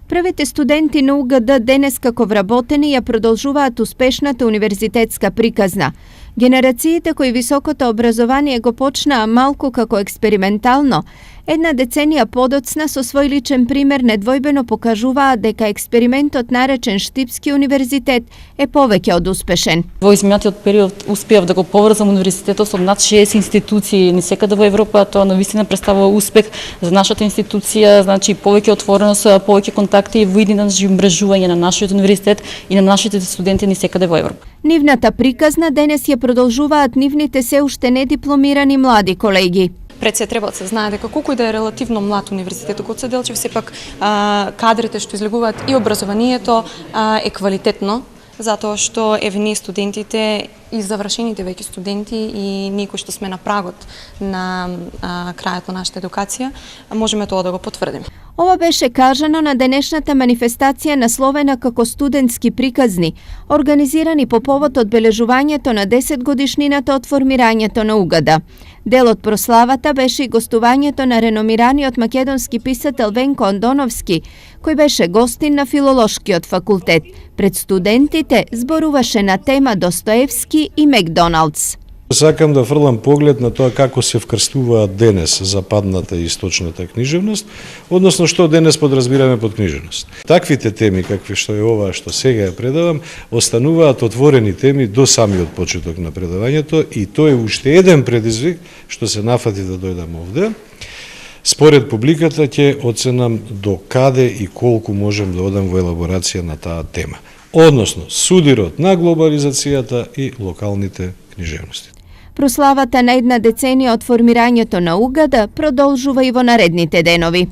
Првите студенти на УГД денес како вработени ја продолжуваат успешната универзитетска приказна. Генерациите кои високото образование го почнаа малку како експериментално, една деценија подоцна со свој личен пример недвојбено покажуваат дека експериментот наречен Штипски универзитет е повеќе од успешен. Во изминатиот период успеав да го поврзам универзитетот со над 60 институции низ-секаде во Европа, тоа навистина представува успех за нашата институција, значи повеќе отвореност, повеќе контакти и воединено мрежување на нашиот универзитет и на нашите студенти низ-секаде во Европа. Нивната приказна денес ја продолжуваат нивните се уште недипломирани млади колеги. Пред се треба да се знае дека колку и да е релативно млад универзитетот Гоце Делчев, сепак кадрите што излегуваат и образованието е квалитетно, затоа што ние студентите и завршените веќе студенти и ние кои што сме на прагот на крајот на нашата едукација, можеме тоа да го потврдиме. Ова беше кажано на денешната манифестација насловена како студентски приказни, организирани по повод одбележувањето на 10 годишнината од формирањето на УГД. Дел од прославата беше и гостувањето на реномираниот македонски писател Венко Андоновски, кој беше гостин на Филолошкиот факултет. Пред студентите зборуваше на тема Достоевски и Макдоналдс. Сакам да фрлам поглед на тоа како се вкрстуваат денес западната и источната книжевност, односно што денес подразбираме под книжевност. Таквите теми, какви што е ова што сега ја предавам, остануваат отворени теми до самиот почеток на предавањето и тоа е уште еден предизвик што се нафати да дојдам овде. Според публиката ќе оценам до каде и колку можем да одам во елаборација на таа тема. Односно, судирот на глобализацијата и локалните книжевности. Прославата на една деценија од формирањето на УГД продолжува и во наредните денови.